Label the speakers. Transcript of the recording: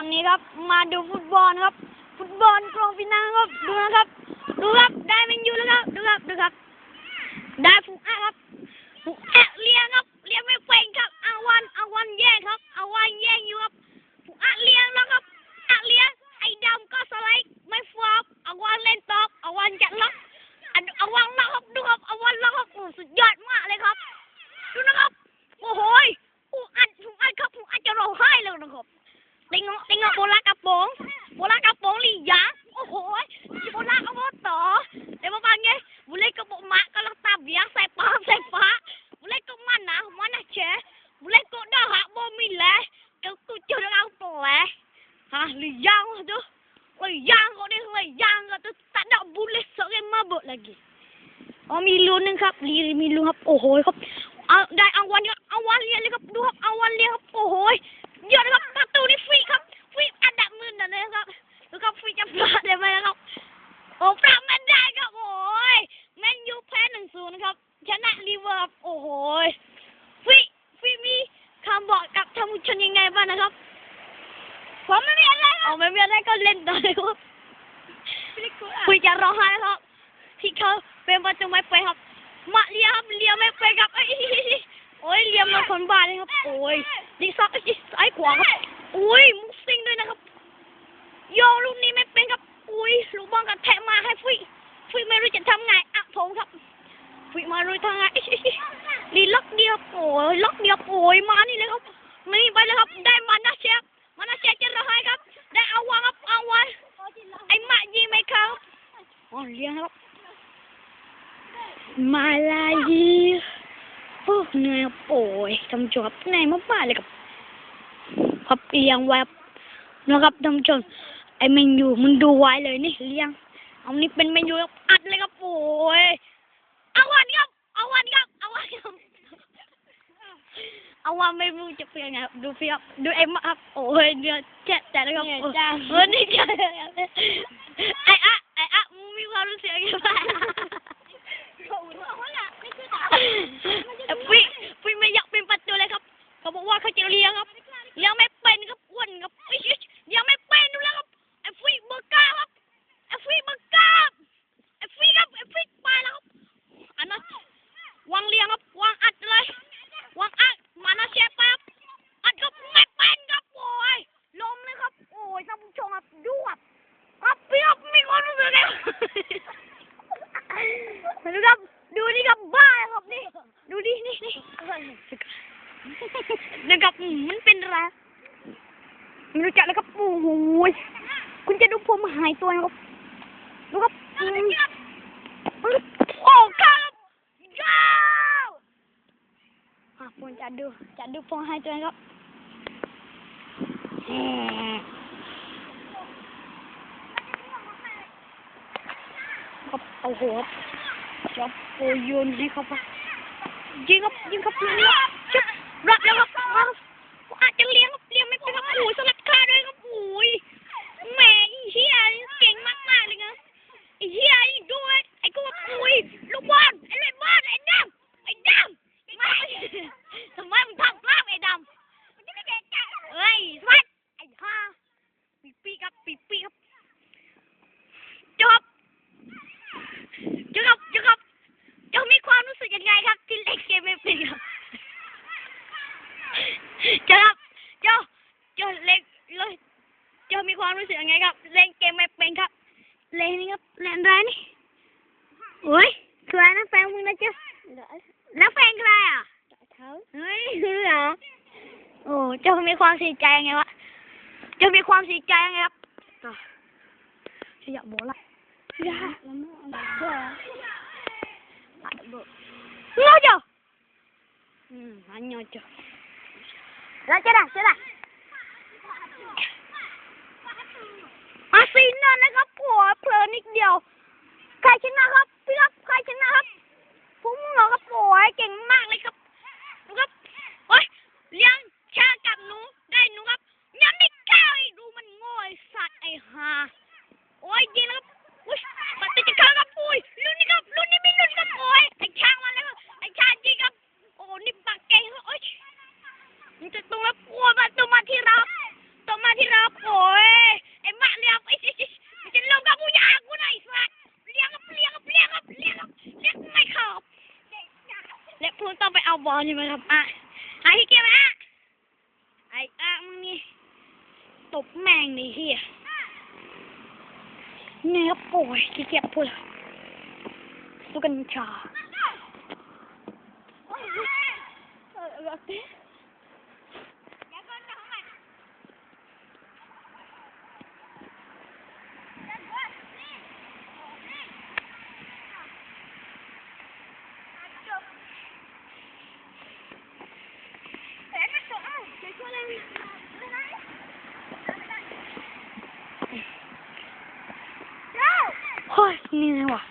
Speaker 1: อนนี้ครับมาดูฟุตบอลครับฟุตบอลกรองฟินาครับดูนะครับดูครับได้แมนยูแล้วครับดูครับได้ฟุกอะครับฟุกอะเลี้ยงครับเลี้ยงไม่เป็นครับอาวันแย่งครับอาวันแย่งอยู่ครับฟุกอะเลี้ยงแล้วครับอะเลี้ยงไอ้ดำก็สไลด์ไม่ฟอร์มอาวันเล่นตอกอาวันจัดล็อกอาวันล็อกครับดูครับอาวันล็อกครับโอ้สุดยอดมากเลยครับดูนะครับโอ้โหฟุกอะครับฟุกอะจะร้องไห้เลยนะครับติงโบลากระป๋องลีหยางโอ้โหโบลากระป๋องต่อเดี๋ยวมาฟังไงบุเล่กระป๋องมะก็ลักตาเบียงใส่ปากบุเล่ก็มันนะเชบุเล่ก็ด่าหะบ่มีแหละกูเจอเอาตัวแหละฮะลีหยางtuลีหยางก็tu tak nak boleh seorang mabuk lagi oh มีลุ้นนึงครับมีลุ้นครับโอ้โหครับได้อาวันเลี้ยงเลยครับดูครับอาวันเลี้ยงครับโอ้โหยอดครับประตูนี่ฟรีครับฟรีอันดับมือนั่นเลยครับดูครับฟรีจะพลาดได้ไหมครับโอ้พลาดไม่ได้ครับโอ้ยแมนยูแพ้ 1-0 ครับชนะลิเวอร์ครับโอ้โหฟรีมีคำบอกกับท่านผู้ชมยังไงบ้างนะครับผมไม่มีอะไรครับไม่มีอะไรก็เล่นต่อเลยครับฟรีจะร้องไห้ครับที่เขาเป็นประตูไม่ไปครับมาเลี้ยงไม่ไปครับโอ้ยเลี้ยงมาคนบ้าเลยครับโอ้ยดิซ้ายขวาครับโอ้ยมุกซิงด้วยนะครับโยลูกนี้ไม่เป็นครับโอ้ยลูกบอลกระแทกมาให้ฟรีไม่รู้จะทำไงอ่ะผมครับฟรีมารู้ทางไงนี่ล็อกเดียวโอ้ยมานี่เลยครับนี่ไปเลยครับได้มานาเชฟจะร้องไห้ครับได้เอาวันไอ้มายิงไม่เข้าอ๋อเลี้ยงครับมาลายีโอ้เหนื่อยโอ้ยทำจอบเหนื่อยมากๆเลยครับเลี้ยงไว้นะครับท่านผู้ชมไอ้เมนยูมันดูไว้เลยนี่เลี้ยงเอานี่เป็นเมนยูอัดเลยครับโอ้ยเอาวันครับไม่รู้จะเป็นไงดูเฟียบดูเอ็มครับโอ้ยเดือดเจ็บแต่นะครับนี่เจ็บไอ้อะมึงมีความรู้สึกยังไงบ้างฟิไม่อยากเป็นประตูเลยครับเขาบอกว่าเขาจะเลี้ยงครับเลี้ยงไม่เป็นครับอ้วนครับเลี้ยงไม่เป็นดูแล้วครับไอ้ฟิเบอร์ก้าครับไอ้ฟิไปแล้วครับอันนั้นวางเลี้ยงครับวางอัดเลยวางอัดมานาเชฟไปครับอัดก็ไม่เป็นครับโอ้ยลมเลยครับโอ้ยท่านผู้ชมครับดูครับพี่ครับมีความรู้สึกไงดูครับดูนี่ครับบ้าครับนี่ดูดินี่นะครับมันเป็นอะไรไม่รู้จักเลยครับโอ้โหคุณจะดูผมหายตัวนะครับดูครับโอ้ครับยาวผมจะดูผมหายตัวนะครับครับโอ้โหจับโอ้โยนให้เขาไปยิงครับจับรับแล้วครับอาจจะเลี้ยงไม่เป็นครับโอ้ยสลัดขาด้วยครับโอ้ยแหมเฮียเก่งมากเลยนะไอ้เฮียด้วยไอ้กูโอ้ยลูกบอลไอ้เล่นบอลไอ้ดำมาทำไมมึงทำพลาดไอ้ดำเฮ้ยสวัสดิ์ไอ้ข้าปีครับจะมีความรู้สึกยังไงครับที่เล่นเกมไม่เป็นครับจะเล่นเลยจะมีความรู้สึกยังไงครับเล่นเกมไม่เป็นครับเล่นนี่ครับเล่นอะไรนี่โอ้ยใครนะแฟนมึงนะจ๊ะแล้วแฟนใครอ่ะเฮ้ยคือเหรอโอ้จะมีความเสียใจยังไงวะจะมีความเสียใจยังไงครับอยากบอกละNgojo. Ngojo. Lah cedah. Arsenal นะครับโอ้เพลินนิดเดียวใครชนะครับพี่ครับใครชนะครับผมเหรอครับโอ้ยเก่งมากเลยครับดูครับโอ้ยเลี้ยงชากับหนูได้หนูครับยังไม่กล้าดูมันโง่สัตว์ไอ้ห่าโอ้ยยิงแล้วครับอุ้ยมันจะเข้าครับอุ้ยรุ่นนี้ไม่รุ่นครับโอ้ยไอ้ช้างมาแล้วไอ้ช้างจริงครับโอ้นี่ปากเก่งครับโอ้ยมันจะตรงแล้วกลัวมันตรง บอลใช่ไหมครับไอ้ที่เกียร์มาไอ้มึงนี่ตบแม่งนี่เฮียเนี่ยครับโอ้ยที่เกียร์พูดสุกันชาเฮ้ยนี่ไงวะ